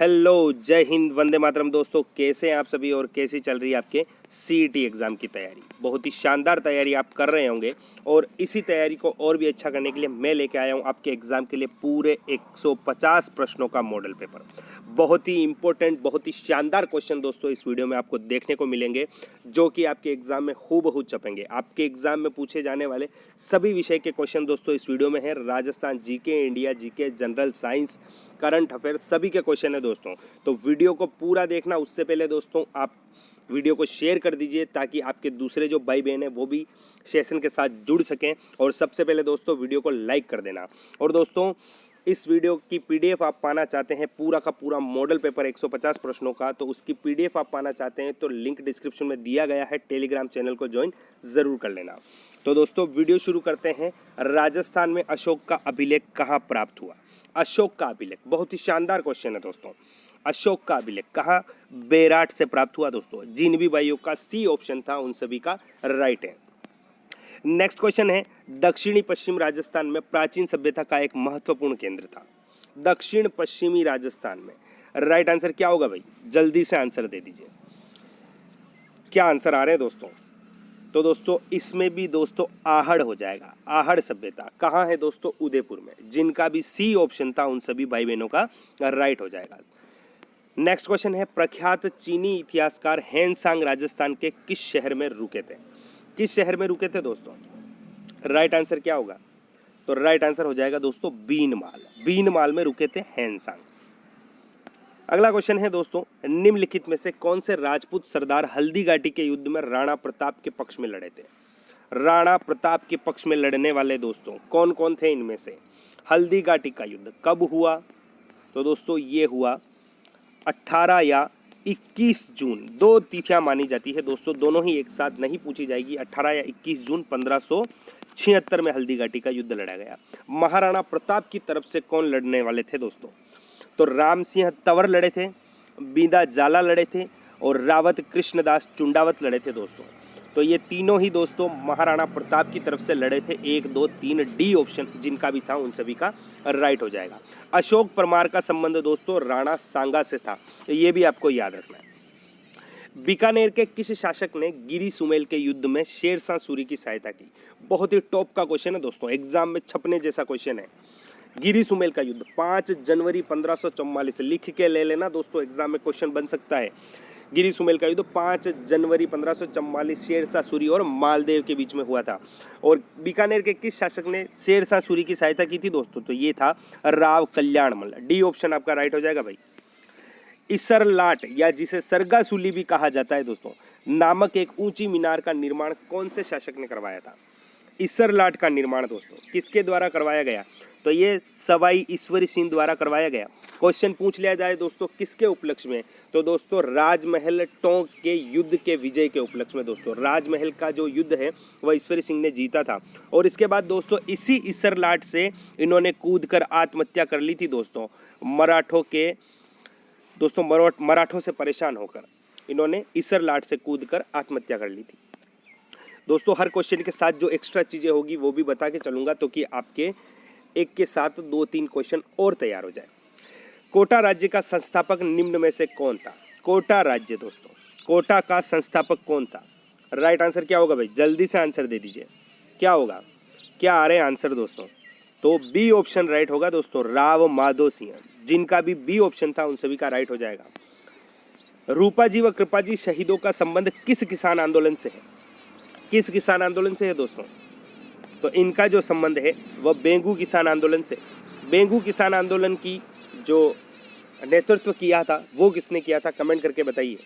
Hello, जय हिंद, वंदे मातरम। दोस्तों, कैसे हैं आप सभी और कैसी चल रही है आपके सीईटी एग्ज़ाम की तैयारी। बहुत ही शानदार तैयारी आप कर रहे होंगे और इसी तैयारी को और भी अच्छा करने के लिए मैं लेके आया हूं आपके एग्ज़ाम के लिए पूरे 150 प्रश्नों का मॉडल पेपर। बहुत ही इंपॉर्टेंट, बहुत ही शानदार क्वेश्चन दोस्तों इस वीडियो में आपको देखने को मिलेंगे, जो कि आपके एग्ज़ाम में हूबहू छपेंगे। आपके एग्ज़ाम में पूछे जाने वाले सभी विषय के क्वेश्चन दोस्तों इस वीडियो में है। Rajasthan GK, India GK, general science, current affair, सभी के क्वेश्चन है दोस्तों। तो वीडियो को पूरा देखना। उससे पहले दोस्तों आप वीडियो को शेयर कर दीजिए ताकि आपके दूसरे जो भाई बहन है वो भी सेशन के साथ जुड़ सकें। और सबसे पहले दोस्तों वीडियो को लाइक कर देना। और दोस्तों, इस वीडियो की पीडीएफ आप पाना चाहते हैं, पूरा का पूरा मॉडल पेपर 150 प्रश्नों का, तो उसकी पीडीएफ आप पाना चाहते हैं तो लिंक डिस्क्रिप्शन में दिया गया है। टेलीग्राम चैनल को ज्वाइन जरूर कर लेना। तो दोस्तों वीडियो शुरू करते हैं। राजस्थान में अशोक का अभिलेख कहाँ प्राप्त हुआ? अशोक का अभिलेख, बहुत ही शानदार क्वेश्चन है दोस्तों। अशोक का अभिलेख कहाँ? बेराट से प्राप्त हुआ दोस्तों। जिन भी भाइयों का सी ऑप्शन था उन सभी का राइट है। नेक्स्ट क्वेश्चन है, दक्षिणी पश्चिम राजस्थान में प्राचीन सभ्यता का एक महत्वपूर्ण केंद्र था। दक्षिण पश्चिमी राजस्थान में राइट आंसर क्या होगा भाई? जल्दी से आंसर दे दीजिए। क्या आंसर आ रहे हैं दोस्तों? तो दोस्तों इसमें भी दोस्तों आहड़ हो जाएगा। आहड़ सभ्यता कहाँ है दोस्तों? उदयपुर में। जिनका भी सी ऑप्शन था उन सभी भाई बहनों का राइट हो जाएगा। नेक्स्ट क्वेश्चन है, प्रख्यात चीनी इतिहासकार हेनसांग राजस्थान के किस शहर में रुके थे? किस शहर में रुके थे दोस्तों? राइट आंसर क्या होगा? तो राइट आंसर हो जाएगा दोस्तों बीनमाल। बीनमाल में रुके थे हेनसांग। अगला क्वेश्चन है दोस्तों, निम्नलिखित में से कौन से राजपूत सरदार हल्दी घाटी के युद्ध में राणा प्रताप के पक्ष में लड़े थे? राणा प्रताप के पक्ष में लड़ने वाले दोस्तों कौन कौन थे इनमें से? हल्दी घाटी का युद्ध कब हुआ? तो दोस्तों ये हुआ 18 या 21 जून। दो तिथियां मानी जाती है दोस्तों, दोनों ही एक साथ नहीं पूछी जाएगी। 18 या 21 जून 1576 में हल्दी घाटी का युद्ध लड़ा गया। महाराणा प्रताप की तरफ से कौन लड़ने वाले थे दोस्तों? तो राम सिंह तंवर लड़े थे, बीदा जाला लड़े थे और रावत कृष्णदास चुंडावत लड़े थे दोस्तों। तो ये तीनों ही दोस्तों महाराणा प्रताप की तरफ से लड़े थे। 1, 2, 3 डी ऑप्शन जिनका भी था उन सभी का राइट हो जाएगा। अशोक परमार का संबंध दोस्तों राणा सांगा से था, ये भी आपको याद रखना है। बीकानेर के किस शासक ने गिरी सुमेल के युद्ध में शेरशाह सूरी की सहायता की? बहुत ही टॉप का क्वेश्चन है दोस्तों, एग्जाम में छपने जैसा क्वेश्चन है। गिरी सुमेल का युद्ध 5 जनवरी 1544, लिख के ले लेना दोस्तों, एग्जाम में क्वेश्चन बन सकता है। गिरी सुमेल का युद्ध 5 जनवरी 1544 शेरशाह सूरी और मालदेव के बीच में हुआ था। और बीकानेर के किस शासक ने शेरशाह सूरी की सहायता की थी दोस्तों? तो ये था राव कल्याण मल्ल। डी ऑप्शन आपका राइट हो जाएगा भाई। इसरलाट या जिसे सरगासुली भी कहा जाता है दोस्तों, नामक एक ऊंची मीनार का निर्माण कौन से शासक ने करवाया था? इसरलाट का निर्माण दोस्तों किसके द्वारा करवाया गया? तो ये सवाई ईश्वरी सिंह द्वारा करवाया गया। क्वेश्चन पूछ लिया जाए दोस्तों किसके उपलक्ष्य में? तो दोस्तों राजमहल टोंक के युद्ध के विजय के उपलक्ष्य में। दोस्तों राजमहल का जो युद्ध है वह ईश्वरी सिंह ने जीता था। और इसके बाद दोस्तों इसी इसरलाट से इन्होंने कूद कर आत्महत्या कर ली थी दोस्तों। मराठों से परेशान होकर इन्होंने इसरलाट से कूद कर आत्महत्या कर ली थी दोस्तों। हर क्वेश्चन के साथ जो एक्स्ट्रा चीजें होगी वो भी बता के चलूंगा, तो कि आपके एक के साथ 2-3 क्वेश्चन और तैयार हो जाए। कोटा राज्य का संस्थापक निम्न में से कौन था? कोटा राज्य दोस्तों, कोटा का संस्थापक कौन था? राइट आंसर क्या होगा भाई? जल्दी से आंसर दे दीजिए। क्या होगा? क्या आ रहे हैं आंसर दोस्तों? तो बी ऑप्शन राइट होगा दोस्तों, राव माधो सिंह। जिनका भी बी ऑप्शन था उन सभी का राइट हो जाएगा। रूपा जी व कृपा जी शहीदों का संबंध किस किसान आंदोलन से है? किस किसान आंदोलन से है दोस्तों? तो इनका जो संबंध है वह बेंगू किसान आंदोलन से। बेंगू किसान आंदोलन की जो नेतृत्व किया था वो किसने किया था? कमेंट करके बताइए।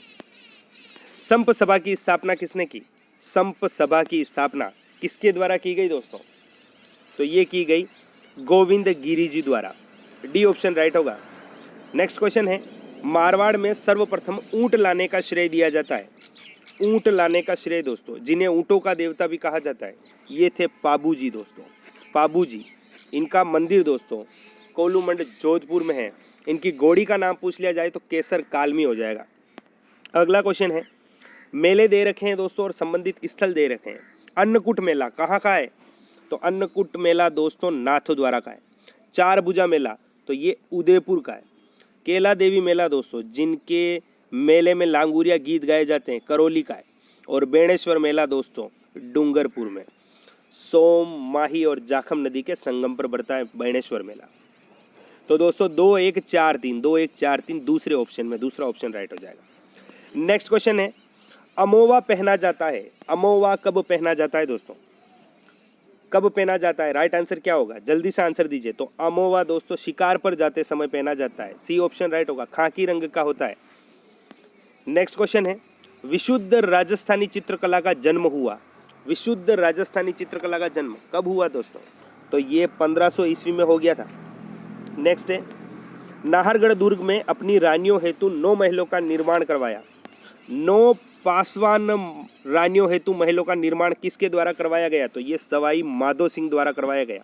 संप सभा की स्थापना किसने की? संप सभा की स्थापना किसके द्वारा की गई दोस्तों? तो ये की गई गोविंद गिरी जी द्वारा। डी ऑप्शन राइट होगा। नेक्स्ट क्वेश्चन है, मारवाड़ में सर्वप्रथम ऊंट लाने का श्रेय दिया जाता है। ऊंट लाने का श्रेय दोस्तों, जिन्हें ऊंटों का देवता भी कहा जाता है, ये थे पाबू जी दोस्तों। पाबू जी, इनका मंदिर दोस्तों कोलूमंड जोधपुर में है। इनकी घोड़ी का नाम पूछ लिया जाए तो केसर कालमी हो जाएगा। अगला क्वेश्चन है, मेले दे रखे हैं दोस्तों और संबंधित स्थल दे रखे हैं। अन्नकूट मेला कहाँ का है? तो अन्नकूट मेला दोस्तों नाथद्वारा का है। चार भुजा मेला तो ये उदयपुर का है। केला देवी मेला दोस्तों, जिनके मेले में लांगुरिया गीत गाए जाते हैं, करौली का है। और बेणेश्वर मेला दोस्तों डूंगरपुर में, सोम, माही और जाखम नदी के संगम पर बढ़ता है बेणेश्वर मेला। तो दोस्तों 2 1 4 3 2 1 4 3 दूसरे ऑप्शन में, दूसरा ऑप्शन राइट हो जाएगा। नेक्स्ट क्वेश्चन है, अमोवा पहना जाता है, अमोवा कब पहना जाता है दोस्तों, कब पहना जाता है? राइट आंसर क्या होगा, जल्दी से आंसर दीजिए। तो अमोवा दोस्तों शिकार पर जाते समय पहना जाता है, सी ऑप्शन राइट होगा, खाकी रंग का होता है। नेक्स्ट क्वेश्चन है, विशुद्ध राजस्थानी चित्रकला का जन्म हुआ, विशुद्ध राजस्थानी चित्रकला का जन्म कब हुआ दोस्तों? तो ये 1500 ईस्वी में हो गया था। नेक्स्ट है, नाहरगढ़ दुर्ग में अपनी रानियों हेतु 9 महलों का निर्माण करवाया, 9 पासवान रानियों हेतु महलों का निर्माण किसके द्वारा करवाया गया? तो ये सवाई माधो सिंह द्वारा करवाया गया।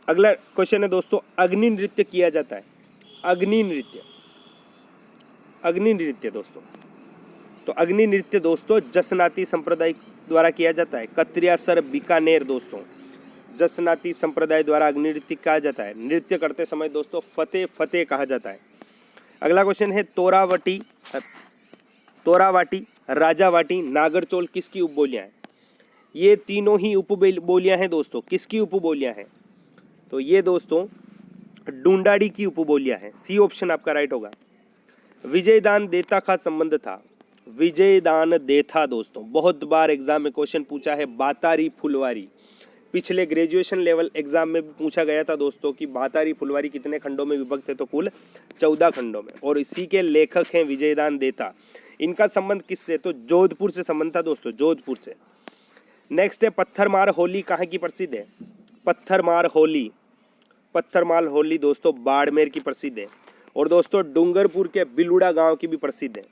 अगला क्वेश्चन है दोस्तों, अग्नि नृत्य किया जाता है, अग्नि नृत्य, अग्नि नृत्य दोस्तों, तो अग्नि नृत्य दोस्तों जसनाती संप्रदाय द्वारा किया जाता है, कत्रियासर बीकानेर दोस्तों, जसनाती संप्रदाय द्वारा अग्नि नृत्य कहा जाता है। नृत्य करते समय दोस्तों फतेह फतेह कहा जाता है। अगला क्वेश्चन है, तोरावटी, तोरावाटी, राजावाटी, नागरचौल किसकी उपबोलियां हैं? ये तीनों ही उपबोलियां हैं दोस्तों, किसकी उपबोलियां हैं? तो ये दोस्तों डूंडाड़ी की उपबोलियां हैं, सी ऑप्शन आपका राइट होगा। विजयदान देता का संबंध था, विजयदान देता दोस्तों बहुत बार एग्जाम में क्वेश्चन पूछा है, बातारी फुलवारी, पिछले ग्रेजुएशन लेवल एग्जाम में भी पूछा गया था दोस्तों कि बातारी फुलवारी कितने खंडों में विभक्त है? तो कुल 14 खंडों में, और इसी के लेखक हैं विजयदान देता। इनका संबंध किससे? तो जोधपुर से संबंध था दोस्तों, जोधपुर से। नेक्स्ट है, पत्थरमार होली कहाँ की प्रसिद्ध है? पत्थरमार होली, पत्थरमार होली दोस्तों बाड़मेर की प्रसिद्ध है, और दोस्तों डूंगरपुर के बिलुड़ा गांव की भी प्रसिद्ध है।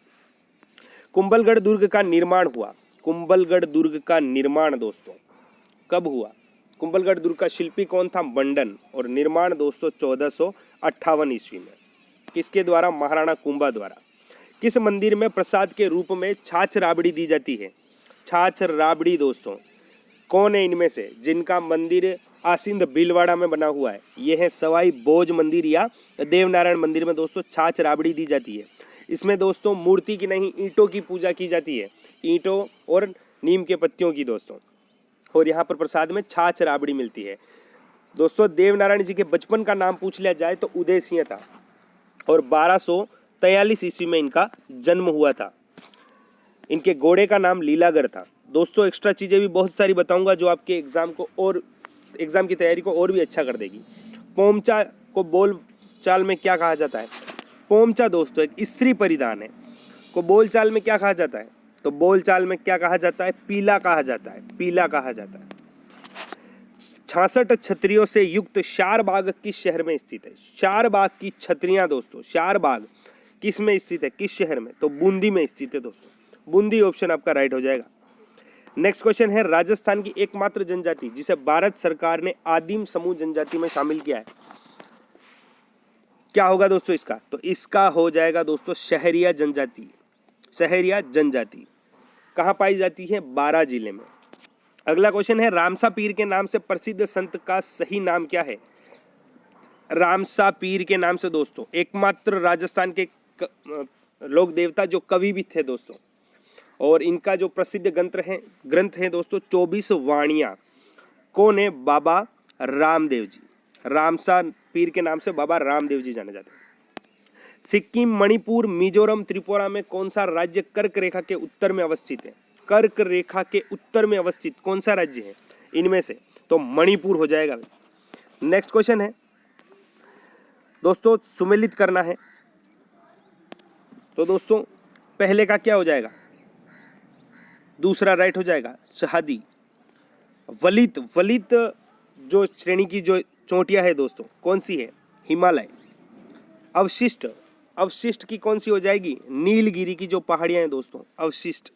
कुंभलगढ़ दुर्ग का निर्माण हुआ, कुंभलगढ़ दुर्ग का निर्माण दोस्तों कब हुआ? कुंभलगढ़ दुर्ग का शिल्पी कौन था? मंडन, और निर्माण दोस्तों 1458 ईस्वी में, किसके द्वारा? महाराणा कुंभा द्वारा। किस मंदिर में प्रसाद के रूप में छाछ राबड़ी दी जाती है? छाछ राबड़ी दोस्तों कौन है इनमें से जिनका मंदिर आसिंद भीलवाड़ा में बना हुआ है? यह है सवाई भोज मंदिर या देवनारायण मंदिर में दोस्तों छाछ राबड़ी दी जाती है। इसमें दोस्तों मूर्ति की नहीं, ईंटों की पूजा की जाती है, ईंटों और नीम के पत्तियों की दोस्तों, और यहाँ पर प्रसाद में छाछ राबड़ी मिलती है। दोस्तों देवनारायण जी के बचपन का नाम पूछ लिया जाए तो उदय सिंह था, और 1243 ईस्वी में इनका जन्म हुआ था। इनके घोड़े का नाम लीलागर था। दोस्तों एक्स्ट्रा चीज़ें भी बहुत सारी बताऊंगा जो आपके एग्जाम को और एग्जाम की तैयारी को और भी अच्छा कर देगी। पोमचा को बोल चाल में क्या कहा जाता है? पोमचा दोस्तों एक स्त्री परिधान है, को बोल चाल में क्या कहा जाता है? तो बोल चाल में क्या कहा जाता है? पीला कहा जाता है, पीला कहा जाता है। 66 छतरियों से युक्त शारबाग किस शहर में स्थित है? शारबाग की छतरियां दोस्तों, शारबाग किस में स्थित है, किस शहर में? तो बूंदी में स्थित है दोस्तों, बूंदी ऑप्शन आपका राइट हो जाएगा। नेक्स्ट क्वेश्चन है, राजस्थान की एकमात्र जनजाति जिसे भारत सरकार ने आदिम समूह जनजाति में शामिल किया है, क्या होगा दोस्तों इसका? तो इसका हो जाएगा दोस्तों शहरिया जनजाति। शहरिया जनजाति कहाँ पाई जाती है? 12 जिले में। अगला क्वेश्चन है, रामसा पीर के नाम से प्रसिद्ध संत का सही नाम क्या है? रामसा पीर के नाम से दोस्तों एकमात्र राजस्थान के लोक देवता जो कवि भी थे दोस्तों, और इनका जो प्रसिद्ध ग्रंथ है दोस्तों 24 वाणियाँ। कौन है? बाबा रामदेव जी। रामसा पीर के नाम से बाबा रामदेव जी जाने जाते हैं। सिक्किम, मणिपुर, मिजोरम, त्रिपुरा में कौन सा राज्य कर्क रेखा के उत्तर में अवस्थित है? कर्क रेखा के उत्तर में अवस्थित कौन सा राज्य है इनमें से? तो मणिपुर हो जाएगा। नेक्स्ट क्वेश्चन है दोस्तों, सुमेलित करना है, तो दोस्तों पहले का क्या हो जाएगा? दूसरा राइट हो जाएगा, शहादी। वलित, वलित जो श्रेणी की जो चोटियां है दोस्तों कौन सी है? हिमालय। अवशिष्ट, अवशिष्ट की कौन सी हो जाएगी? नीलगिरी की जो पहाड़ियां हैं दोस्तों अवशिष्ट।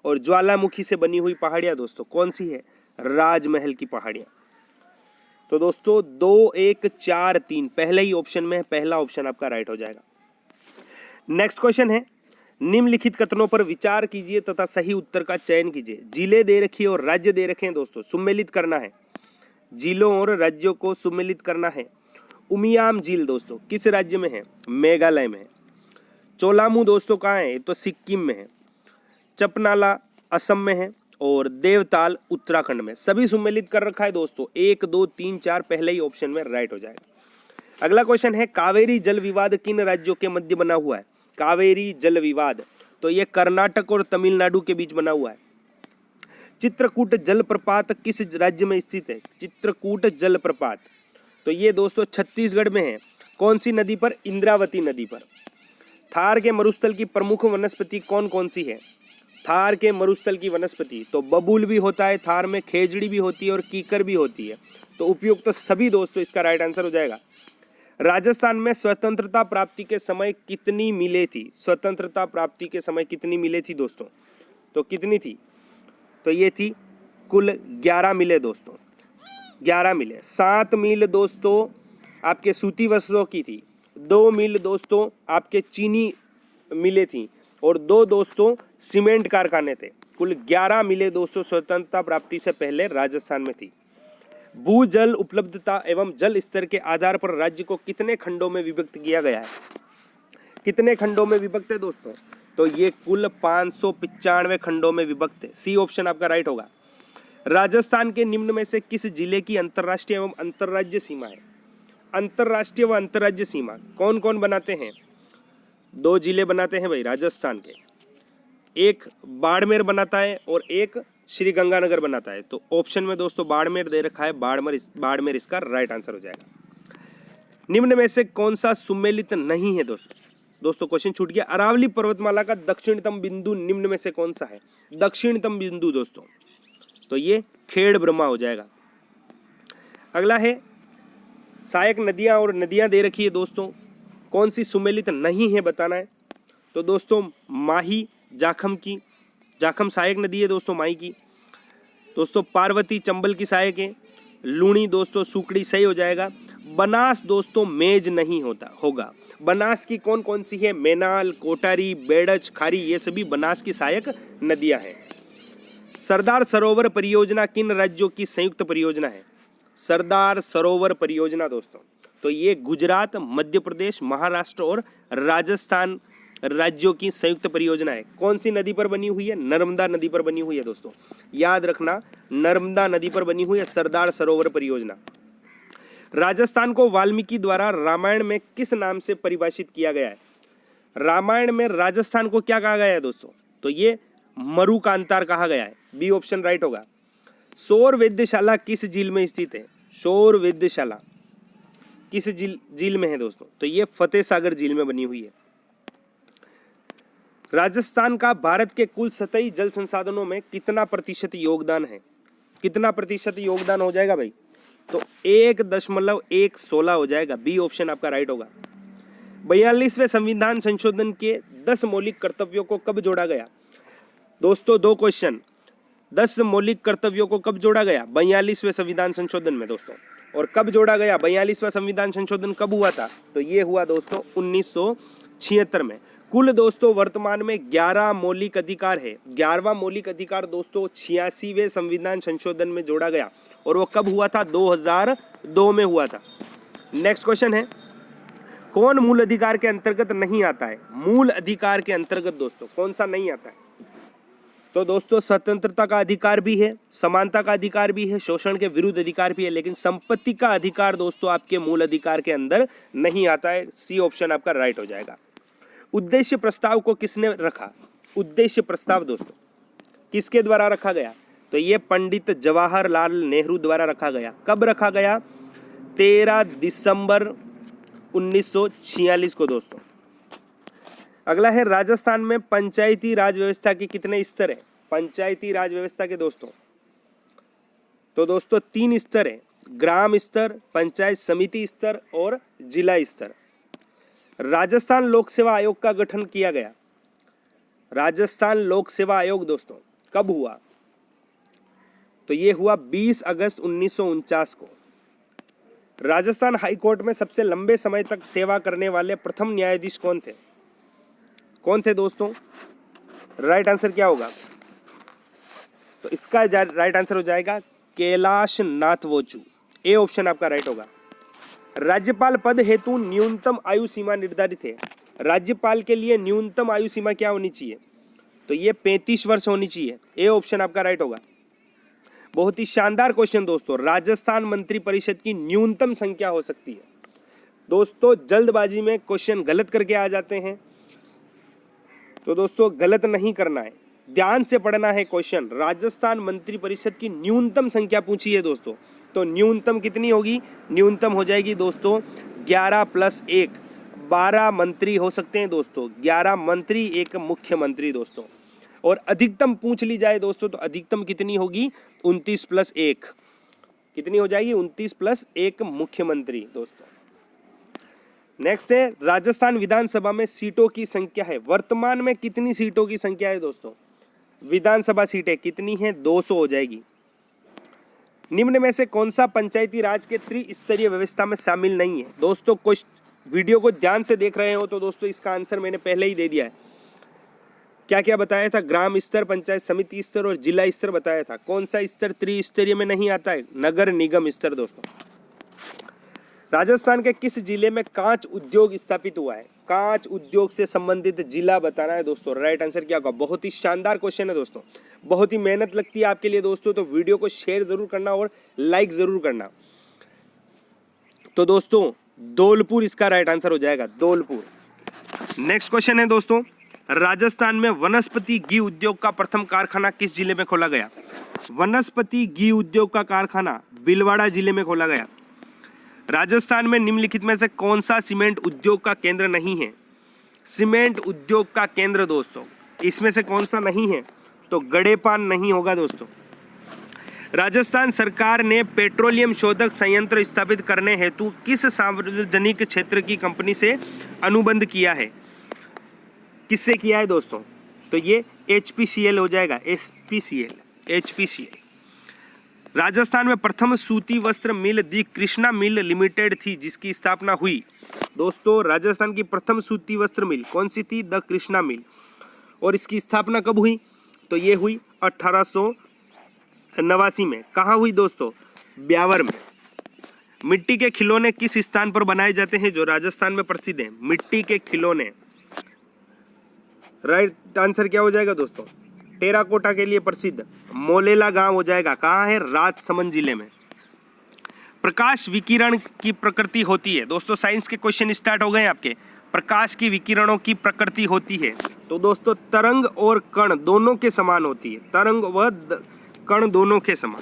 और ज्वालामुखी से बनी हुई पहाड़ियां दोस्तों कौन सी है? राजमहल की पहाड़ियां। तो दोस्तों 2 1 4 3 पहले ही ऑप्शन में है, पहला ऑप्शन आपका राइट हो जाएगा। नेक्स्ट क्वेश्चन है, निम्नलिखित कथनों पर विचार कीजिए तथा सही उत्तर का चयन कीजिए। जिले दे रखी और राज्य दे रखे हैं दोस्तों, सुमेलित करना है, जिलों और राज्यों को सुमेलित करना है। उमियाम झील दोस्तों किस राज्य में है? मेघालय में है। चोलामू दोस्तों कहाँ है? तो सिक्किम में है। चपनाला असम में है और देवताल उत्तराखंड में। सभी सम्मिलित कर रखा है दोस्तों। 1 2 3 4 पहले ही ऑप्शन में राइट हो जाएगा। अगला क्वेश्चन है कावेरी जल विवाद किन राज्यों के मध्य बना हुआ है? कावेरी जल विवाद तो ये कर्नाटक और तमिलनाडु के बीच बना हुआ है। चित्रकूट जलप्रपात किस राज्य में स्थित है? चित्रकूट जलप्रपात तो ये दोस्तों छत्तीसगढ़ में है। कौन सी नदी पर? इंद्रावती नदी पर। थार के मरुस्थल की प्रमुख वनस्पति कौन कौन सी है? थार के मरुस्थल की वनस्पति तो बबूल भी होता है थार में, खेजड़ी भी होती है और कीकर भी होती है। तो उपयुक्त तो सभी दोस्तों इसका राइट आंसर हो जाएगा। राजस्थान में स्वतंत्रता प्राप्ति के समय कितनी मिलें थी? स्वतंत्रता प्राप्ति के समय कितनी मिलें थी दोस्तों? तो कितनी थी? तो ये थी कुल 11 मिलें दोस्तों। 11 मिलें। 7 मील दोस्तों आपके सूती वस्त्रों की थी, 2 मील दोस्तों आपके चीनी मिलें थी और 2 दोस्तों सीमेंट कारखाने थे। कुल 11 मिलें दोस्तों स्वतंत्रता प्राप्ति से पहले राजस्थान में थी। भूजल उपलब्धता एवं जल स्तर के आधार पर राज्य को कितने खंडों में विभक्त किया गया है? कितने खंडों में विभक्त है दोस्तों? तो ये कुल 595 खंडों में विभक्त है। सी ऑप्शन आपका राइट होगा। राजस्थान के निम्न में से किस जिले की अंतर्राष्ट्रीय एवं अंतर्राज्य सीमा है? अंतर्राष्ट्रीय व अंतर्राज्य सीमा कौन कौन बनाते हैं? 2 जिले बनाते हैं भाई राजस्थान के। एक बाड़मेर बनाता है और एक श्री गंगानगर बनाता है। तो ऑप्शन में दोस्तों बाड़मेर दे रखा है। बाड़मेर इसका राइट आंसर हो जाएगा। निम्न में से कौन सा सुमेलित नहीं है दोस्तों क्वेश्चन छूट गया। अरावली पर्वतमाला का दक्षिणतम बिंदु निम्न में से कौन सा है? दक्षिणतम बिंदु दोस्तों तो ये खेड़ ब्रह्मा हो जाएगा। अगला है सहायक नदियां और नदियां दे रखी है दोस्तों। कौन सी सुमेलित नहीं है बताना है। तो दोस्तों माही जाखम सहायक नदी है दोस्तों माही की। दोस्तों पार्वती चंबल की सहायक है। लूणी दोस्तों सुकड़ी सही हो जाएगा। बनास दोस्तों मेज नहीं होगा। बनास की कौन कौन सी है? मेनाल, कोटारी, बेड़च, खारी, ये सभी बनास की सहायक नदियां हैं। सरदार सरोवर परियोजना किन राज्यों की संयुक्त परियोजना है? सरदार सरोवर परियोजना दोस्तों तो ये गुजरात, मध्य प्रदेश, महाराष्ट्र और राजस्थान राज्यों की संयुक्त परियोजना है। कौन सी नदी पर बनी हुई है? नर्मदा नदी पर बनी हुई है दोस्तों। याद रखना नर्मदा नदी पर बनी हुई है सरदार सरोवर परियोजना। राजस्थान को वाल्मीकि द्वारा रामायण में किस नाम से परिभाषित किया गया है? रामायण में राजस्थान को क्या कहा गया है दोस्तों? तो ये मरुकांतार कहा गया है। बी ऑप्शन राइट होगा। सौर वेधशाला किस झील में स्थित है? सौर वेधशाला किस झील में है दोस्तों? तो ये फतेह सागर झील में बनी हुई है। राजस्थान का भारत के कुल सतही जल संसाधनों में कितना प्रतिशत योगदान है? कितना प्रतिशत योगदान हो जाएगा भाई? तो 1.116 हो जाएगा। बी ऑप्शन आपका राइट होगा। 42वें संविधान संशोधन के 10 मौलिक कर्तव्यों को कब जोड़ा गया? दोस्तों 2 क्वेश्चन। 10 मौलिक कर्तव्यों को कब जोड़ा गया? 42वें संविधान संशोधन में दोस्तों। और कब जोड़ा गया? 42वां संविधान संशोधन कब हुआ था? तो ये हुआ दोस्तों 1976 में। कुल दोस्तों वर्तमान में 11 मौलिक अधिकार है। 11वां मौलिक अधिकार दोस्तों 86वें संविधान संशोधन में जोड़ा गया और वो कब हुआ था? 2002 में हुआ था। नेक्स्ट क्वेश्चन है कौन मूल अधिकार के अंतर्गत नहीं आता है? मूल अधिकार के अंतर्गत दोस्तों कौन सा नहीं आता है? तो दोस्तों स्वतंत्रता का अधिकार भी है, समानता का अधिकार भी है, शोषण के विरुद्ध अधिकार भी है, लेकिन संपत्ति का अधिकार दोस्तों आपके मूल अधिकार के अंदर नहीं आता है। सी ऑप्शन आपका राइट हो जाएगा। उद्देश्य प्रस्ताव को किसने रखा? उद्देश्य प्रस्ताव दोस्तों किसके द्वारा रखा गया? तो ये पंडित जवाहरलाल नेहरू द्वारा रखा गया। कब रखा गया? 13 दिसंबर 1946 को दोस्तों। अगला है राजस्थान में पंचायती राज व्यवस्था के कितने स्तर है? पंचायती राज व्यवस्था के दोस्तों तो दोस्तों 3 स्तर है। ग्राम स्तर, पंचायत समिति स्तर और जिला स्तर। राजस्थान लोक सेवा आयोग का गठन किया गया। राजस्थान लोक सेवा आयोग दोस्तों कब हुआ? तो ये हुआ 20 अगस्त 1949 को। राजस्थान हाई कोर्ट में सबसे लंबे समय तक सेवा करने वाले प्रथम न्यायाधीश कौन थे? कौन थे दोस्तों? राइट आंसर क्या होगा? तो इसका राइट आंसर हो जाएगा कैलाश नाथ वोचू। ए ऑप्शन आपका राइट होगा। राज्यपाल पद हेतु न्यूनतम आयु सीमा निर्धारित है। राज्यपाल के लिए न्यूनतम आयु सीमा क्या होनी चाहिए? तो ये 35 वर्ष होनी चाहिए। ए ऑप्शन आपका राइट होगा। बहुत ही शानदार क्वेश्चन दोस्तों। राजस्थान मंत्री परिषद की न्यूनतम संख्या हो सकती है। दोस्तों जल्दबाजी में क्वेश्चन गलत करके आ जाते हैं, तो दोस्तों गलत नहीं करना है, ध्यान से पढ़ना है क्वेश्चन। राजस्थान मंत्री परिषद की न्यूनतम संख्या पूछी है दोस्तों, तो न्यूनतम कितनी होगी? न्यूनतम हो जाएगी दोस्तों 11 + 1, 12 मंत्री हो सकते हैं दोस्तों। 11 मंत्री, एक मुख्यमंत्री दोस्तों। और अधिकतम पूछ ली जाए दोस्तों तो अधिकतम कितनी होगी? 29 + 1 कितनी हो जाएगी? 29 + 1 मुख्यमंत्री दोस्तों। नेक्स्ट है राजस्थान विधानसभा में सीटों की संख्या है। वर्तमान में कितनी सीटों की संख्या है दोस्तों? विधानसभा सीटें कितनी हैं? 200 हो जाएगी। निम्न में से कौन सा पंचायती राज के त्रिस्तरीय व्यवस्था में शामिल नहीं है? दोस्तों कुछ वीडियो को ध्यान से देख रहे हो तो दोस्तों इसका आंसर मैंने पहले ही दे दिया है। क्या क्या बताया था? ग्राम स्तर, पंचायत समिति स्तर और जिला स्तर बताया था। कौन सा स्तर त्रिस्तरीय में नहीं आता है? नगर निगम स्तर दोस्तों। राजस्थान के किस जिले में कांच उद्योग स्थापित हुआ है? कांच उद्योग से संबंधित जिला बताना है दोस्तों। राइट आंसर क्या होगा? बहुत ही शानदार क्वेश्चन है दोस्तों, बहुत ही मेहनत लगती है आपके लिए दोस्तों, तो वीडियो को शेयर जरूर करना और लाइक जरूर करना। तो दोस्तों धौलपुर इसका राइट आंसर हो जाएगा, धौलपुर। नेक्स्ट क्वेश्चन है दोस्तों, राजस्थान में वनस्पति घी उद्योग का प्रथम कारखाना किस जिले में खोला गया? वनस्पति घी उद्योग का कारखाना भीलवाड़ा जिले में खोला गया। राजस्थान में निम्नलिखित में से कौन सा सीमेंट उद्योग का केंद्र नहीं है? सीमेंट उद्योग का केंद्र दोस्तों इसमें से कौन सा नहीं है? तो गड़ेपान नहीं होगा दोस्तों। राजस्थान सरकार ने पेट्रोलियम शोधक संयंत्र स्थापित करने हेतु किस सार्वजनिक क्षेत्र की कंपनी से अनुबंध किया है? किससे किया है दोस्तों? तो ये HPCL हो जाएगा, HPCL। राजस्थान में प्रथम सूती वस्त्र मिल दी कृष्णा मिल लिमिटेड थी जिसकी स्थापना हुई। दोस्तों राजस्थान की प्रथम सूती वस्त्र मिल कौन सी थी? द कृष्णा मिल। और इसकी स्थापना कब हुई? तो ये हुई 1889 में। कहाँ हुई दोस्तों? ब्यावर में। मिट्टी के खिलौने किस स्थान पर बनाए जाते हैं जो राजस्थान में प्रसिद्ध है? मिट्टी के खिलौने। राइट आंसर क्या हो जाएगा दोस्तों? टेराकोटा के लिए प्रसिद्ध मोलेला गांव हो जाएगा। कहाँ है? राजसमंद जिले में। प्रकाश विकिरण की प्रकृति होती है। दोस्तों साइंस के क्वेश्चन स्टार्ट हो गए आपके। प्रकाश की विकिरणों की प्रकृति होती है तो दोस्तों तरंग और कण दोनों के समान होती है। तरंग व कण दोनों के समान।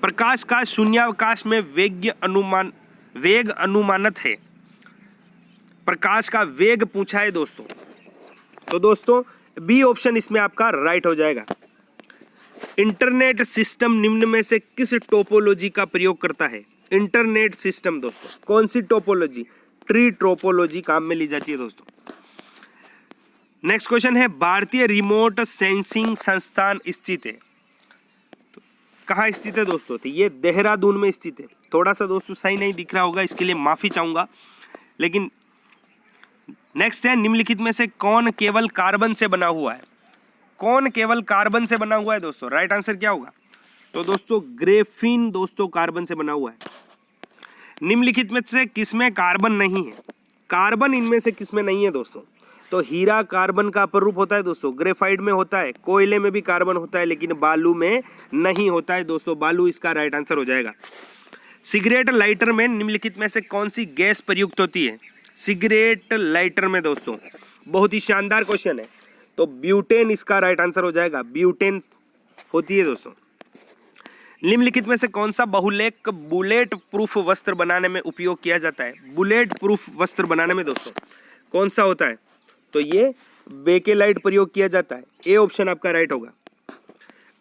प्रकाश का शून्यावकाश में वेग अनुमानित है। प्रकाश का वेग पूछा है दोस्तों, तो दोस्तों बी ऑप्शन इसमें आपका राइट हो जाएगा। इंटरनेट सिस्टम निम्न में से किस टोपोलॉजी का प्रयोग करता है? इंटरनेट सिस्टम दोस्तों कौन सी टोपोलॉजी? ट्री टोपोलॉजी काम में ली जाती है दोस्तों। नेक्स्ट क्वेश्चन है, भारतीय रिमोट सेंसिंग संस्थान स्थित है। तो कहाँ स्थित है दोस्तों? तो ये देहरादून में स्थित है। थोड़ा सा दोस्तों सही नहीं दिख रहा होगा, इसके लिए माफी चाहूंगा। लेकिन नेक्स्ट है, निम्नलिखित में से कौन केवल कार्बन से बना हुआ है? कौन केवल कार्बन से बना हुआ है दोस्तों? राइट आंसर क्या होगा? तो दोस्तों ग्रेफीन दोस्तों कार्बन से बना हुआ है। निम्नलिखित में से किसमें कार्बन नहीं है? कार्बन इनमें से किसमें नहीं है दोस्तों? तो हीरा कार्बन का अपरूप होता है दोस्तों, ग्रेफाइट में होता है, कोयले में भी कार्बन होता है लेकिन बालू में नहीं होता है दोस्तों। बालू इसका राइट आंसर हो जाएगा। सिगरेट लाइटर में निम्नलिखित में से कौन सी गैस प्रयुक्त होती है? सिगरेट लाइटर में दोस्तों बहुत ही शानदार क्वेश्चन है, तो ब्यूटेन इसका राइट आंसर हो जाएगा। ब्यूटेन होती है दोस्तों। निम्नलिखित में से कौन सा बहुलेख बुलेट प्रूफ वस्त्र बनाने में उपयोग किया जाता है? बुलेट प्रूफ वस्त्र बनाने में दोस्तों कौन सा होता है? तो ये बेकेलाइट प्रयोग किया जाता है। ए ऑप्शन आपका राइट होगा।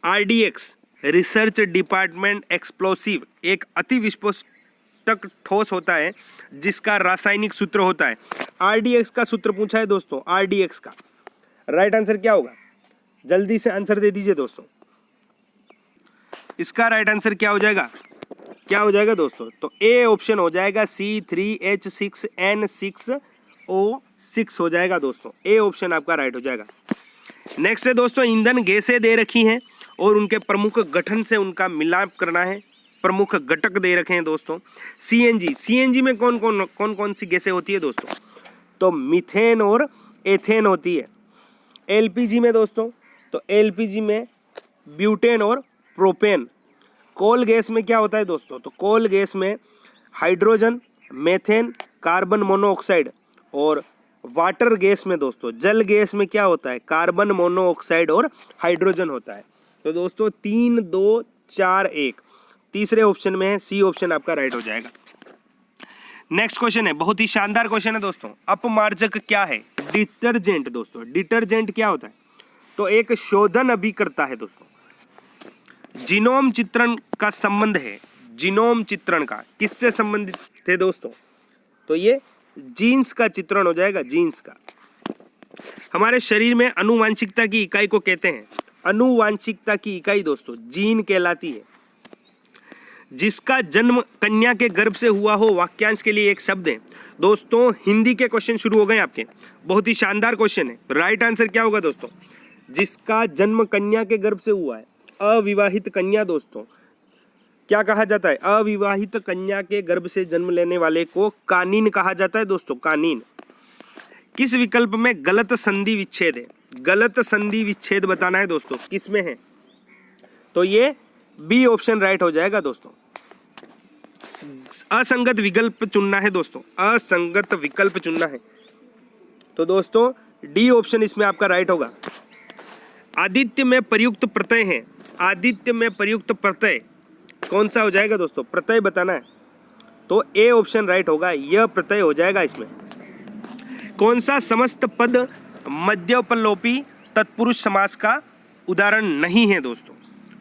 RDX रिसर्च डिपार्टमेंट एक्सप्लोसिव एक अति विस्फोटक ठोस होता है जिसका रासायनिक सूत्र होता है। RDX का सूत्र पूछा है दोस्तों। RDX का राइट आंसर क्या होगा? जल्दी से आंसर दे दीजिए दोस्तों। इसका राइट आंसर क्या हो जाएगा? क्या हो जाएगा दोस्तों? तो ए ऑप्शन हो जाएगा C3H6N6O6 हो जाएगा दोस्तों। ए ऑप्शन आपका राइट हो जाएगा। नेक्स्ट है दोस्तों, ईंधन गैसें दे रखी हैं और उनके प्रमुख गठन से उनका मिलाप करना है। प्रमुख घटक दे रखे हैं दोस्तों। सीएनजी में कौन कौन सी गैसें होती है दोस्तों? तो मीथेन और एथेन होती है। एलपीजी में दोस्तों, तो एलपीजी में ब्यूटेन और प्रोपेन। कोल गैस में क्या होता है दोस्तों? तो कोल गैस में हाइड्रोजन, मेथेन, कार्बन मोनोऑक्साइड। और वाटर गैस में दोस्तों, जल गैस में क्या होता है? कार्बन मोनोऑक्साइड और हाइड्रोजन होता है। तो दोस्तों 3, 2, 4, 1 तीसरे ऑप्शन में है, सी ऑप्शन आपका राइट हो जाएगा। नेक्स्ट क्वेश्चन है, बहुत ही शानदार क्वेश्चन है दोस्तों। अपमार्जक क्या है? डिटर्जेंट दोस्तों। डिटर्जेंट क्या होता है? तो एक शोधन अभिकर्ता है दोस्तों। जीनोम चित्रण का संबंध है, जीनोम चित्रण का किससे संबंधित थे दोस्तों? तो ये जीन्स का चित्रण हो जाएगा, जीन्स का। हमारे शरीर में आनुवांशिकता की इकाई को कहते हैं, आनुवांशिकता की इकाई दोस्तों जीन कहलाती है। जिसका जन्म कन्या के गर्भ से हुआ हो, वाक्यांश के लिए एक शब्द है दोस्तों। हिंदी के क्वेश्चन शुरू हो गए आपके, बहुत ही शानदार क्वेश्चन है। राइट आंसर क्या होगा दोस्तों? जिसका जन्म कन्या के गर्भ से हुआ है, अविवाहित कन्या दोस्तों। क्या कहा जाता है? अविवाहित कन्या के गर्भ से जन्म लेने वाले को कानीन कहा जाता है दोस्तों, कानीन। किस विकल्प में गलत संधि विच्छेद है? गलत संधि विच्छेद बताना है दोस्तों, किस में है? तो ये बी ऑप्शन राइट हो जाएगा दोस्तों। असंगत विकल्प चुनना है दोस्तों, असंगत विकल्प चुनना है। तो दोस्तों डी ऑप्शन इसमें आपका राइट होगा। आदित्य में प्रयुक्त प्रत्यय है, आदित्य में प्रयुक्त प्रत्यय कौन सा हो जाएगा दोस्तों? प्रत्यय बताना है। तो ए ऑप्शन राइट होगा, यह प्रत्यय हो जाएगा इसमें। कौन सा समस्त पद मध्योपलोपी तत्पुरुष समास का उदाहरण नहीं है दोस्तों?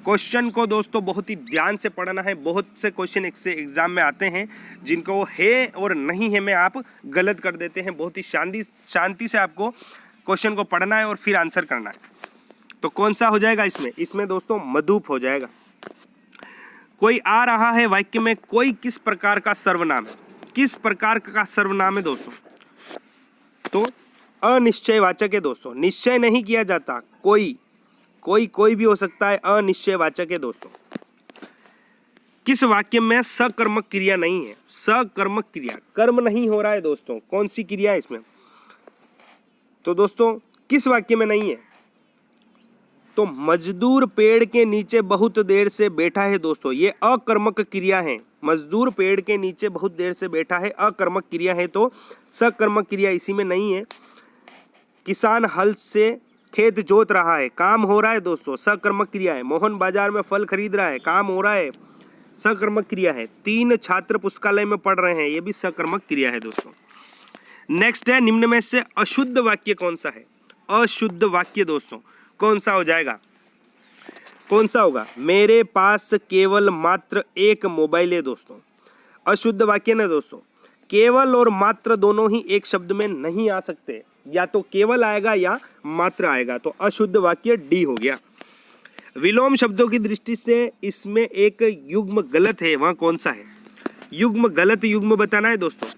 क्वेश्चन को दोस्तों बहुत ही ध्यान से पढ़ना है। बहुत से क्वेश्चन एग्जाम में आते हैं जिनको है और नहीं है में आप गलत कर देते हैं। बहुत ही शांति से आपको क्वेश्चन को पढ़ना है और फिर आंसर करना है। तो कौन सा हो जाएगा इसमें? इसमें दोस्तों मधुप हो जाएगा। कोई आ रहा है वाक्य में कोई किस प्रकार का सर्वनाम है? किस प्रकार का सर्वनाम है दोस्तों? तो अनिश्चयवाचक है दोस्तों, निश्चय नहीं किया जाता। कोई भी हो सकता है, अनिश्चयवाचक है दोस्तों। किस वाक्य में सकर्मक क्रिया नहीं है? सकर्मक क्रिया, कर्म नहीं हो रहा है दोस्तों। कौन सी क्रिया है इसमें? तो दोस्तों किस वाक्य में नहीं है? तो मजदूर पेड़ के नीचे बहुत देर से बैठा है दोस्तों, ये अकर्मक क्रिया है। मजदूर पेड़ के नीचे बहुत देर से बैठा है, अकर्मक क्रिया है। तो सकर्मक क्रिया इसी में नहीं है। किसान हल से खेत जोत रहा है, काम हो रहा है दोस्तों, सकर्मक क्रिया है। मोहन बाजार में फल खरीद रहा है, काम हो रहा है, सकर्मक क्रिया है। 3 छात्र पुस्तकालय में पढ़ रहे हैं, ये भी सकर्मक क्रिया है दोस्तों। नेक्स्ट है, निम्न में से अशुद्ध वाक्य कौन सा है? अशुद्ध वाक्य दोस्तों कौन सा हो जाएगा? कौन सा होगा? मेरे पास केवल मात्र एक मोबाइल है दोस्तों। अशुद्ध वाक्य ना दोस्तों, केवल और मात्र दोनों ही एक शब्द में नहीं आ सकते, या तो केवल आएगा या मात्र आएगा। तो अशुद्ध वाक्य डी हो गया। विलोम शब्दों की दृष्टि से इसमें एक युग्म गलत है, वह कौन सा है? युग्म गलत युग्म बताना है दोस्तों।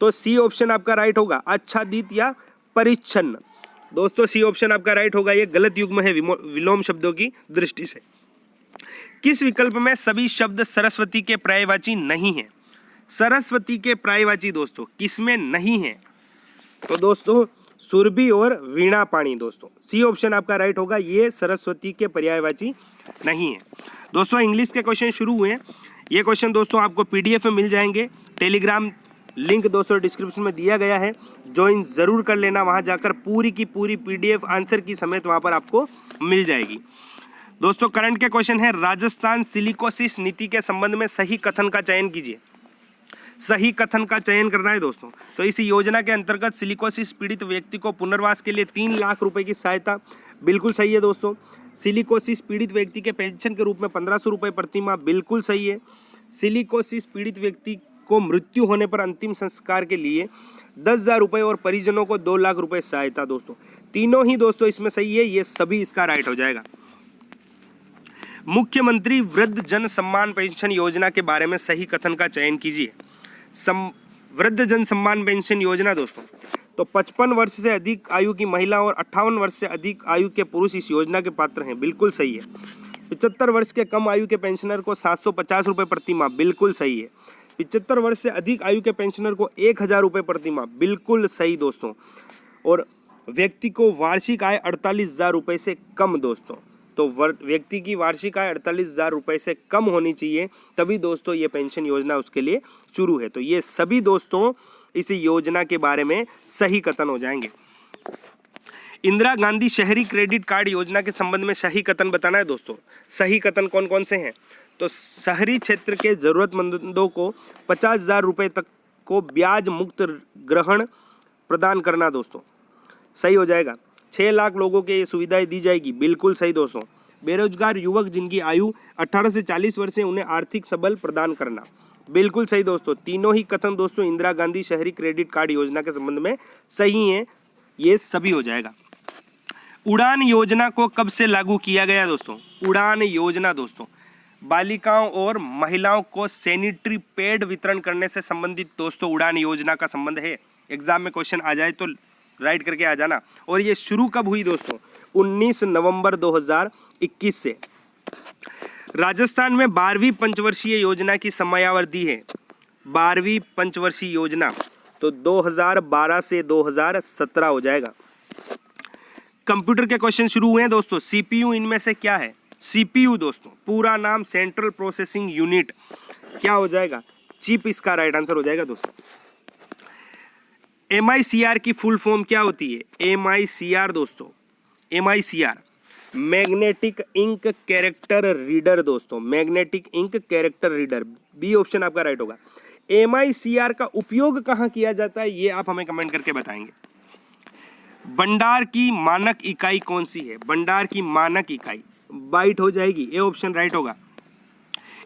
तो सी ऑप्शन आपका राइट होगा, आच्छादित या परिच्छन्न। दोस्तों सी ऑप्शन आपका राइट होगा, ये गलत युग्म है विलोम शब्दों की दृष्टि से। किस विकल्प में सभी शब्द सरस्वती के पर्यायवाची नहीं है? सरस्वती के पर्यायवाची दोस्तों किसमें नहीं है? तो दोस्तों सुरभि और वीणा पाणी दोस्तों, सी ऑप्शन आपका राइट होगा, ये सरस्वती के पर्यायवाची नहीं है। दोस्तों इंग्लिश के क्वेश्चन शुरू हुए हैं। ये क्वेश्चन दोस्तों आपको पीडीएफ में मिल जाएंगे। टेलीग्राम लिंक दोस्तों डिस्क्रिप्शन में दिया गया है, ज्वाइन जरूर कर लेना। वहां जाकर पूरी की पूरी पीडीएफ आंसर की समेत वहां पर आपको मिल जाएगी। दोस्तों करंट के क्वेश्चन है, राजस्थान सिलिकोसिस नीति के संबंध में सही कथन का चयन कीजिए। सही कथन का चयन करना है दोस्तों। तो इस योजना के अंतर्गत सिलिकोसिस पीड़ित व्यक्ति को पुनर्वास के लिए 3 लाख रुपए की सहायता, बिल्कुल सही है दोस्तों। सिलिकोसिस पीड़ित व्यक्ति के पेंशन के रूप में 1500 रुपये प्रति माह, बिल्कुल सही है। सिलिकोसिस पीड़ित व्यक्ति को मृत्यु होने पर अंतिम संस्कार के लिए 10,000 रुपये और परिजनों को 2 लाख रुपए सहायता दोस्तों, तीनों ही दोस्तों इसमें सही है, ये सभी इसका राइट हो जाएगा। मुख्यमंत्री वृद्ध जन सम्मान पेंशन योजना के बारे में सही कथन का चयन कीजिए। वृद्ध जन सम्मान पेंशन योजना दोस्तों, तो 55 वर्ष से अधिक आयु की महिला और 58 वर्ष से अधिक आयु के पुरुष इस योजना के पात्र हैं, बिल्कुल सही है। 75 वर्ष के कम आयु के पेंशनर को 750 रुपये प्रति माह, बिल्कुल सही है। 75 वर्ष से अधिक आयु के पेंशनर को 1000 रुपये प्रति माह, बिल्कुल सही दोस्तों। और व्यक्ति को वार्षिक आय 48,000 रुपये से कम दोस्तों, तो व्यक्ति की वार्षिक आय 48,000 रुपये से कम होनी चाहिए, तभी दोस्तों ये पेंशन योजना उसके लिए शुरू है। तो ये सभी दोस्तों इस योजना के बारे में सही कथन हो जाएंगे। इंदिरा गांधी शहरी क्रेडिट कार्ड योजना के संबंध में सही कथन बताना है दोस्तों। सही कथन कौन कौन से हैं? तो शहरी क्षेत्र के जरूरतमंदों को 50,000 रुपये तक को ब्याज मुक्त ग्रहण प्रदान करना दोस्तों, सही हो जाएगा। 6 लाख लोगों के ये सुविधाएं दी जाएगी, बिल्कुल सही दोस्तों। बेरोजगार युवक जिनकी आयु 18 से 40 वर्ष है उन्हें आर्थिक सबल प्रदान करना, बिल्कुल सही दोस्तों। तीनों ही कथन दोस्तों इंदिरा गांधी शहरी क्रेडिट कार्ड योजना के संबंध में सही हैं, ये सभी हो जाएगा। उड़ान योजना को कब से लागू किया गया दोस्तों? उड़ान योजना दोस्तों बालिकाओं और महिलाओं को सैनिटरी पैड वितरण करने से संबंधित दोस्तों उड़ान योजना का संबंध है। एग्जाम में क्वेश्चन आ जाए तो राइट करके आ जाना। और ये शुरू कब हुई दोस्तों? 19 नवंबर 2021 से। राजस्थान में 12वीं पंचवर्षीय योजना की समयावधि है, 12वीं पंचवर्षीय योजना, तो 2012 से 2017 हो जाएगा। कंप्यूटर के क्वेश्चन शुरू हुए हैं दोस्तों। सीपीयू इनमें से क्या है? सीपीयू दोस्तों पूरा नाम सेंट्रल प्रोसेसिंग यूनिट, क्या हो जाएगा? चिप इसका राइट आंसर हो जाएगा दोस्तों। MICR की फुल फॉर्म क्या होती है? MICR दोस्तों, MICR magnetic ink character reader दोस्तों, magnetic ink character reader, B option आपका राइट होगा। MICR का उपयोग कहाँ किया जाता है ये आप हमें कमेंट करके बताएंगे। भंडार की मानक इकाई कौन सी है? भंडार की मानक इकाई बाइट हो जाएगी, ए ऑप्शन राइट होगा।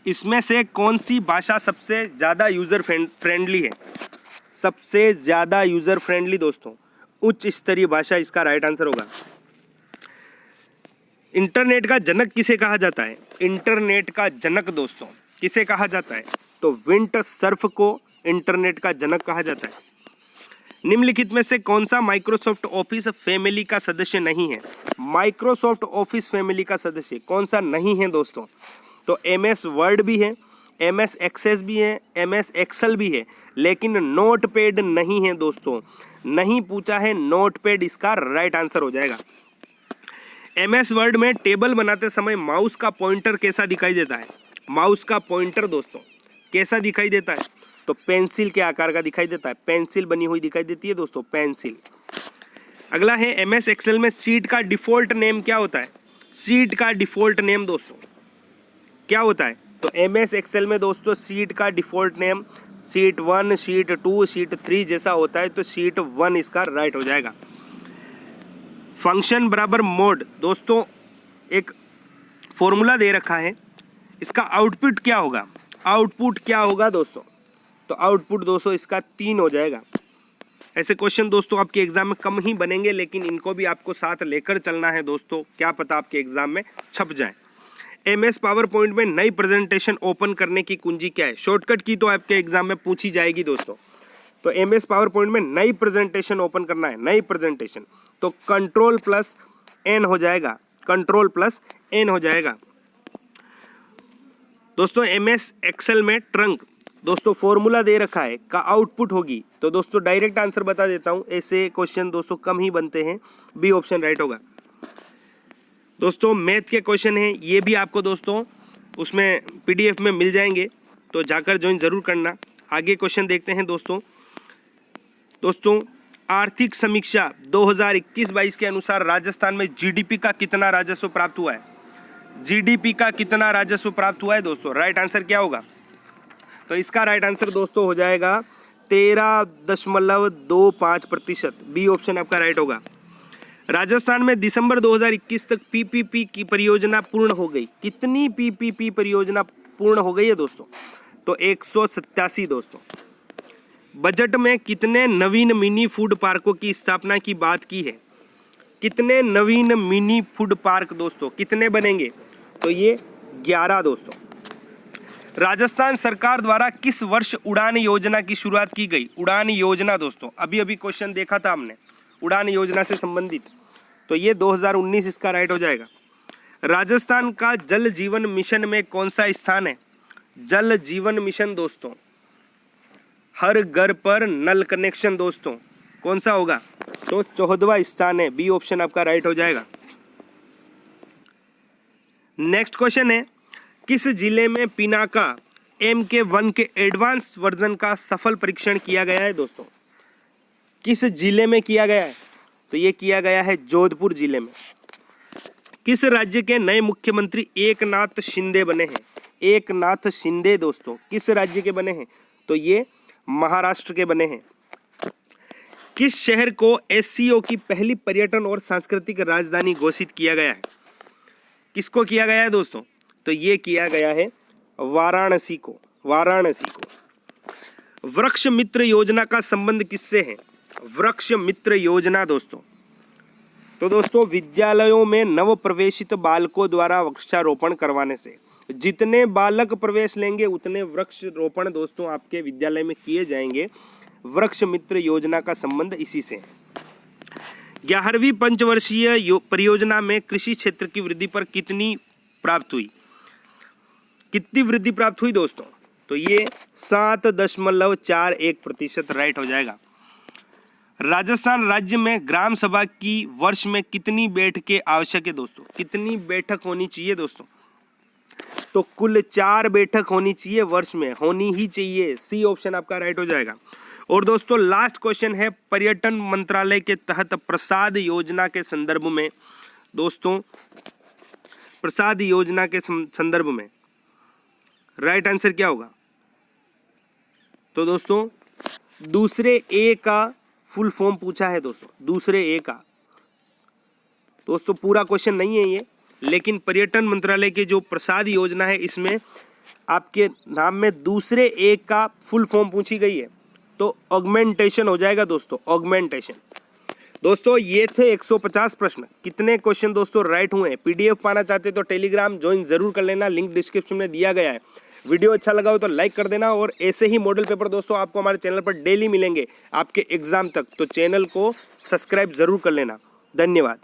इसमें से कौन सी भाषा सबसे ज्यादा यूजर फ्रेंडली है? सबसे ज्यादा यूजर फ्रेंडली दोस्तों उच्च स्तरीय भाषा, इसका राइट आंसर होगा। इंटरनेट का जनक किसे कहा जाता है? इंटरनेट का जनक दोस्तों किसे कहा जाता है? तो विंट सर्फ को इंटरनेट का जनक कहा जाता है। निम्नलिखित में से कौन सा माइक्रोसॉफ्ट ऑफिस फैमिली का सदस्य नहीं है? माइक्रोसॉफ्ट ऑफिस फैमिली का सदस्य कौन सा नहीं है दोस्तों? तो MS वर्ड भी है, MS एक्सेस भी है, MS एक्सेल भी है, लेकिन नोटपैड नहीं है दोस्तों। नहीं पूछा है नोटपैड, इसका राइट आंसर हो जाएगा। MS वर्ड में टेबल बनाते समय माउस का पॉइंटर कैसा दिखाई देता है? माउस का पॉइंटर दोस्तों कैसा दिखाई देता है? तो पेंसिल के आकार का दिखाई देता है, पेंसिल बनी हुई दिखाई देती है दोस्तों, पेंसिल। अगला है MS एक्सेल में सीट का डिफॉल्ट नेम क्या होता है? सीट का डिफॉल्ट नेम दोस्तों क्या होता है? तो MS एक्सेल में दोस्तों सीट का default name sheet 1, sheet 2, sheet 3 जैसा होता है, तो शीट 1 इसका राइट हो जाएगा। फंक्शन बराबर मोड दोस्तों एक फॉर्मूला दे रखा है, इसका आउटपुट क्या होगा? आउटपुट क्या होगा दोस्तों? तो आउटपुट दोस्तों इसका 3 हो जाएगा। ऐसे क्वेश्चन दोस्तों आपके एग्जाम में कम ही बनेंगे, लेकिन इनको भी आपको साथ लेकर चलना है दोस्तों, क्या पता आपके एग्जाम में छप जाए। MS पावर पॉइंट में नई प्रेजेंटेशन ओपन करने की कुंजी क्या है? शॉर्टकट की तो आपके एग्जाम में पूछी जाएगी दोस्तों। तो MS पावर पॉइंट में नई प्रेजेंटेशन ओपन करना है, नई प्रेजेंटेशन, तो Ctrl+N हो जाएगा, Ctrl+N हो जाएगा दोस्तों। MS एक्सेल में ट्रंक दोस्तों फॉर्मूला दे रखा है का आउटपुट होगी, तो दोस्तों डायरेक्ट आंसर बता देता हूं, ऐसे क्वेश्चन दोस्तों कम ही बनते हैं, बी ऑप्शन राइट होगा दोस्तों। मैथ के क्वेश्चन हैं, ये भी आपको दोस्तों उसमें PDF में मिल जाएंगे, तो जाकर ज्वाइन जरूर करना। आगे क्वेश्चन देखते हैं दोस्तों। आर्थिक समीक्षा 2021-22 के अनुसार राजस्थान में GDP का कितना राजस्व प्राप्त हुआ है? GDP का कितना राजस्व प्राप्त हुआ है दोस्तों? राइट आंसर क्या होगा? तो इसका राइट आंसर दोस्तों हो जाएगा 13.25%, बी ऑप्शन आपका राइट होगा। राजस्थान में दिसंबर 2021 तक PPP की परियोजना पूर्ण हो गई। कितनी PPP परियोजना पूर्ण हो गई है दोस्तों? तो 187 दोस्तों। बजट में कितने नवीन मिनी फूड पार्कों की स्थापना की बात की है? कितने नवीन मिनी फूड पार्क दोस्तों कितने बनेंगे? तो ये 11 दोस्तों। राजस्थान सरकार द्वारा किस वर्ष उड़ान योजना की शुरुआत की गई? उड़ान योजना दोस्तों अभी अभी क्वेश्चन देखा था हमने उड़ान योजना से संबंधित, तो ये 2019 इसका राइट हो जाएगा। राजस्थान का जल जीवन मिशन में कौन सा स्थान है? जल जीवन मिशन दोस्तों, हर घर पर नल कनेक्शन दोस्तों, कौन सा होगा? तो 14वां स्थान है, बी ऑप्शन आपका राइट हो जाएगा। नेक्स्ट क्वेश्चन है, किस जिले में पिनाका MK1 के एडवांस वर्जन का सफल परीक्षण किया गया है दोस्तों? किस जिले में किया गया है? तो ये किया गया है जोधपुर जिले में। किस राज्य के नए मुख्यमंत्री एकनाथ शिंदे बने हैं? एकनाथ शिंदे दोस्तों किस राज्य के बने हैं? तो ये महाराष्ट्र के बने हैं। किस शहर को SCO की पहली पर्यटन और सांस्कृतिक राजधानी घोषित किया गया है? किसको किया गया है दोस्तों? तो ये किया गया है वाराणसी को। वाराणसी को। वृक्ष मित्र योजना का संबंध किससे है? वृक्ष मित्र योजना दोस्तों, तो दोस्तों विद्यालयों में नव प्रवेशित बालकों द्वारा वृक्षारोपण करवाने से, जितने बालक प्रवेश लेंगे उतने वृक्ष रोपण दोस्तों आपके विद्यालय में किए जाएंगे। वृक्ष मित्र योजना का संबंध इसी से है। 11वीं पंचवर्षीय परियोजना में कृषि क्षेत्र की वृद्धि पर कितनी प्राप्त हुई? कितनी वृद्धि प्राप्त हुई दोस्तों? तो ये 7.41% राइट हो जाएगा। राजस्थान राज्य में ग्राम सभा की वर्ष में कितनी बैठकें आवश्यक है दोस्तों? कितनी बैठक होनी चाहिए दोस्तों? तो कुल 4 बैठक होनी चाहिए, वर्ष में होनी ही चाहिए। सी ऑप्शन आपका राइट हो जाएगा। और दोस्तों लास्ट क्वेश्चन है, पर्यटन मंत्रालय के तहत प्रसाद योजना के संदर्भ में दोस्तों, प्रसाद योजना के संदर्भ में राइट आंसर क्या होगा? तो दोस्तों दूसरे ए का फुल फॉर्म पूछा है दोस्तों, दूसरे ए का। दोस्तों पूरा क्वेश्चन नहीं है ये, लेकिन पर्यटन मंत्रालय की जो प्रसाद योजना है इसमें आपके नाम में दूसरे ए का फुल फॉर्म पूछी गई है, तो ऑगमेंटेशन हो जाएगा दोस्तों, ऑगमेंटेशन। दोस्तों ये थे 150 प्रश्न। कितने क्वेश्चन दोस्तों राइट हुए? PDF पाना चाहते तो टेलीग्राम ज्वाइन जरूर कर लेना, लिंक डिस्क्रिप्शन में दिया गया है। वीडियो अच्छा लगा हो तो लाइक कर देना, और ऐसे ही मॉडल पेपर दोस्तों आपको हमारे चैनल पर डेली मिलेंगे आपके एग्जाम तक, तो चैनल को सब्सक्राइब जरूर कर लेना। धन्यवाद।